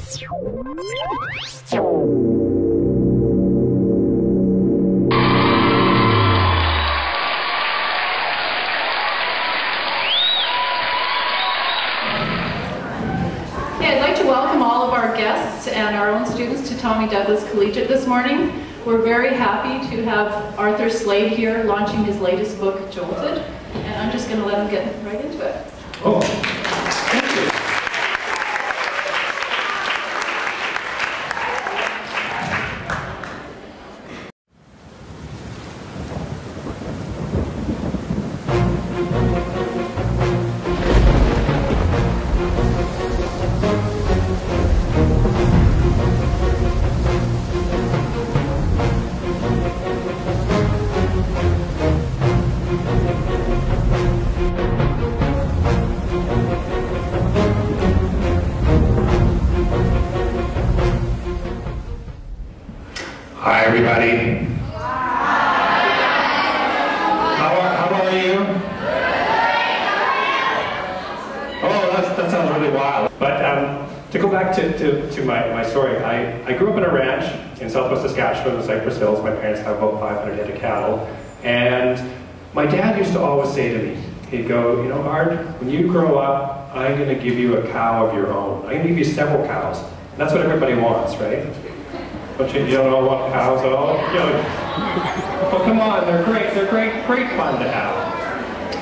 I'd like to welcome all of our guests and our own students to Tommy Douglas Collegiate this morning. We're very happy to have Arthur Slade here launching his latest book, Jolted, and I'm just going to let him get right into it. Oh, thank you. Hi, everybody. How are you? Oh, that sounds really wild. But to go back to my story, I grew up in a ranch in southwest Saskatchewan, the Cypress Hills. My parents have about 500 head of cattle. And my dad used to always say to me, he'd go, you know, Art, when you grow up, I'm going to give you a cow of your own. I'm going to give you several cows. And that's what everybody wants, right? But you don't all want cows at all? You know, well, come on, they're great fun to have.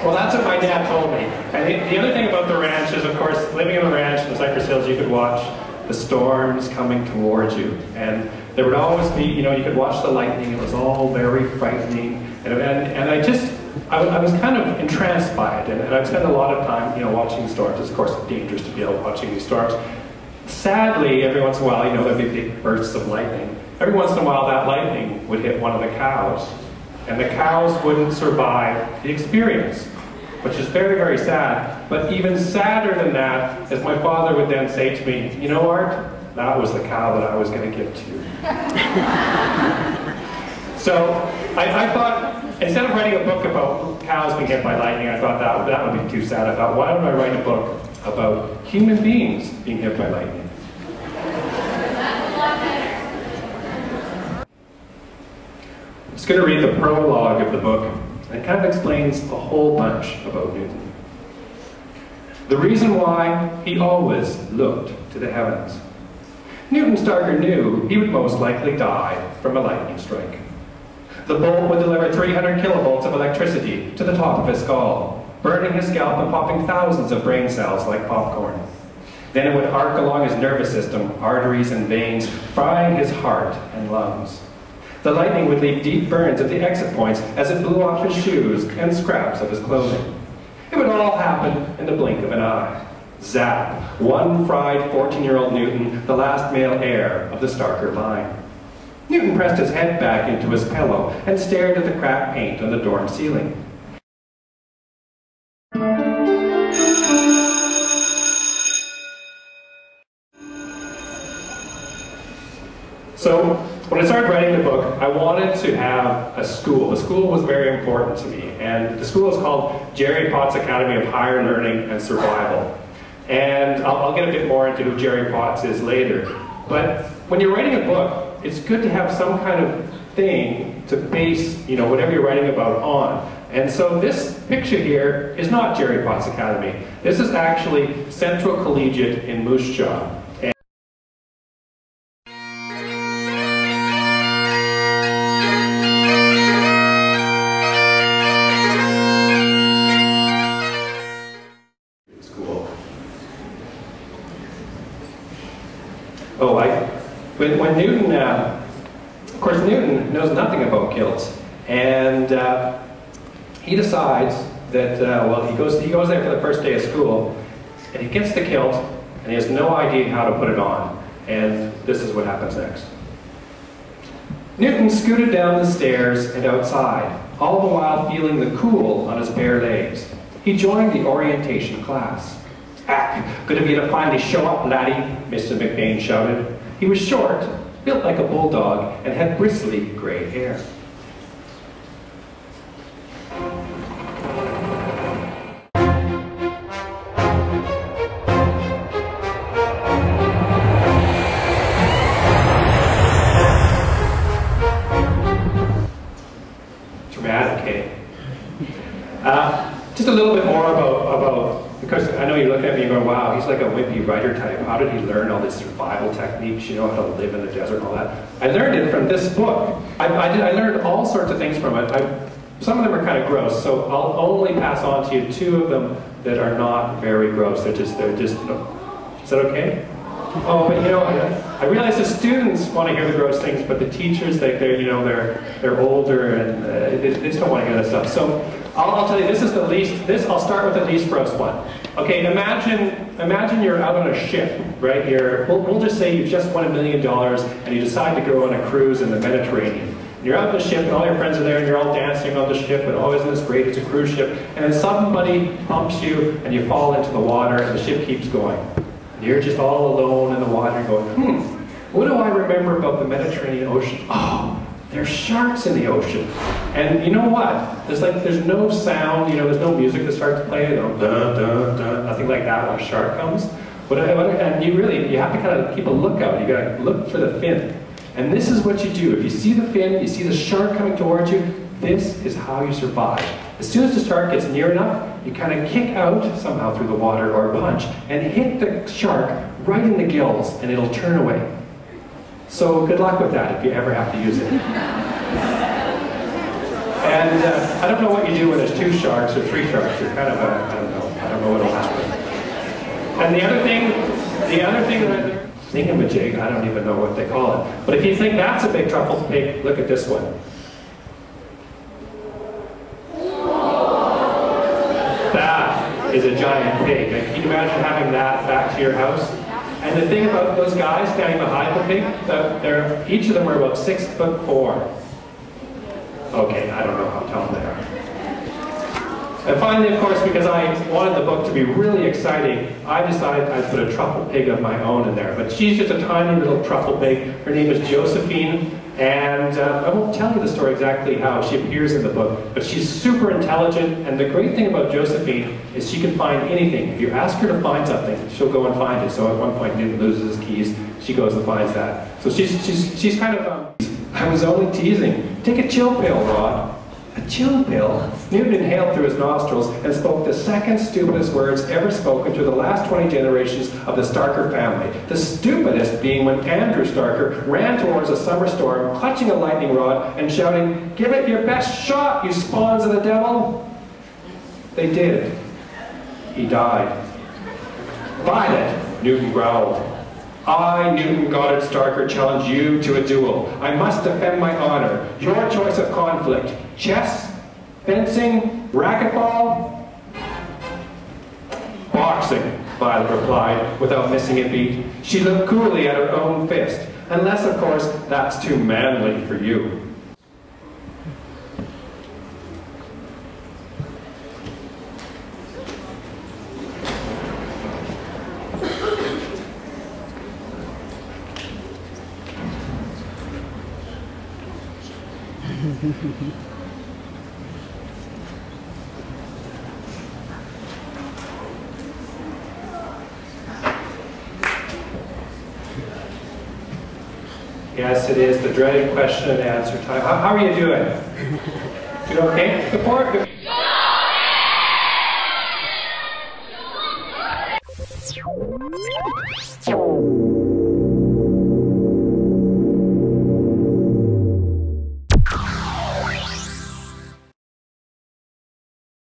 Well, that's what my dad told me. And the other thing about the ranch is, of course, living in the ranch in the Cypress Hills, you could watch the storms coming towards you. And there would always be, you know, you could watch the lightning. It was all very frightening. And I was kind of entranced by it. And I'd spend a lot of time, you know, watching storms. It's, of course, dangerous to be out watching these storms. Sadly, every once in a while, you know, there'd be big bursts of lightning. Every once in a while, that lightning would hit one of the cows, and the cows wouldn't survive the experience, which is very, very sad. But even sadder than that is my father would then say to me, you know, Art, that was the cow that I was going to give to you. So I thought, instead of writing a book about cows being hit by lightning, I thought that would be too sad. I thought, why don't I write a book about human beings being hit by lightning? I'm just going to read the prologue of the book, and it kind of explains a whole bunch about Newton. The reason why he always looked to the heavens. Newton Starker knew he would most likely die from a lightning strike. The bolt would deliver 300 kilovolts of electricity to the top of his skull, burning his scalp and popping thousands of brain cells like popcorn. Then it would arc along his nervous system, arteries and veins, frying his heart and lungs. The lightning would leave deep burns at the exit points as it blew off his shoes and scraps of his clothing. It would all happen in the blink of an eye. Zap! One fried 14-year-old Newton, the last male heir of the Starker line. Newton pressed his head back into his pillow and stared at the cracked paint on the dorm ceiling. So, when I started writing the book, I wanted to have a school. The school was very important to me, and the school is called Jerry Potts Academy of Higher Learning and Survival. And I'll get a bit more into who Jerry Potts is later. But when you're writing a book, it's good to have some kind of thing to base, you know, whatever you're writing about on. And so this picture here is not Jerry Potts Academy. This is actually Central Collegiate in Moose Jaw. When Newton, of course Newton knows nothing about kilts, and he decides that, well, he goes there for the first day of school, and he gets the kilt, and he has no idea how to put it on, and this is what happens next. Newton scooted down the stairs and outside, all the while feeling the cool on his bare legs. He joined the orientation class. "Ack, good of you to finally show up, laddie," Mr. McBain shouted. He was short, built like a bulldog, and had bristly gray hair. a little bit more about, because I know you look at me and go, wow, he's like a wimpy writer type. How did he learn all these survival techniques, you know, how to live in the desert and all that? I learned it from this book. I learned all sorts of things from it. Some of them are kind of gross, so I'll only pass on to you 2 of them that are not very gross. They're just, is that okay? Oh, but you know, I realize the students want to hear the gross things, but the teachers, they're older and they just don't want to hear that stuff. So I'll tell you, this is the least. I'll start with the least gross one. Okay, imagine you're out on a ship, right? We'll just say you've just won $1 million and you decide to go on a cruise in the Mediterranean. And you're out on the ship and all your friends are there and you're all dancing on the ship and always this great, it's a cruise ship. And then somebody pumps you and you fall into the water and the ship keeps going. You're just all alone in the water going, what do I remember about the Mediterranean Ocean? Oh, there's sharks in the ocean. And you know what? There's no sound, there's no music that starts to play, dun, dun, dun, nothing like that when a shark comes. And you have to kind of keep a lookout. You got to look for the fin. And this is what you do. If you see the fin, you see the shark coming towards you, this is how you survive. As soon as the shark gets near enough, you kind of kick out somehow through the water or punch and hit the shark right in the gills and it'll turn away. So good luck with that if you ever have to use it. And I don't know what you do when there's 2 sharks or 3 sharks. You're kind of I don't know what'll happen. And the other thing that I learned, thingamajig, I don't even know what they call it. But if you think that's a big truffle pig, look at this one. That is a giant pig. Can you imagine having that back to your house? And the thing about those guys standing behind the pig, each of them are about 6'4". Okay, I don't know how tall they are. And finally, of course, because I wanted the book to be really exciting, I decided I'd put a truffle pig of my own in there. But she's just a tiny little truffle pig. Her name is Josephine. And I won't tell you the story exactly how she appears in the book, but she's super intelligent, and the great thing about Josephine is she can find anything. If you ask her to find something, she'll go and find it. So at one point, Newton loses his keys, she goes and finds that. So she's kind of, I was only teasing. Take a chill pill, Rod. A chill pill? Newton inhaled through his nostrils and spoke the second stupidest words ever spoken to the last 20 generations of the Starker family. The stupidest being when Andrew Starker ran towards a summer storm, clutching a lightning rod and shouting, "Give it your best shot, you spawns of the devil!" They did. He died. "Violet," Newton growled. "I, Newton Goddard Starker, challenge you to a duel. I must defend my honor. Your choice of conflict. Chess? Fencing? Racquetball?" "Boxing," Violet replied, without missing a beat. She looked coolly at her own fist. "Unless, of course, that's too manly for you." Yes, it is the dreaded question and answer time. How are you doing? You okay?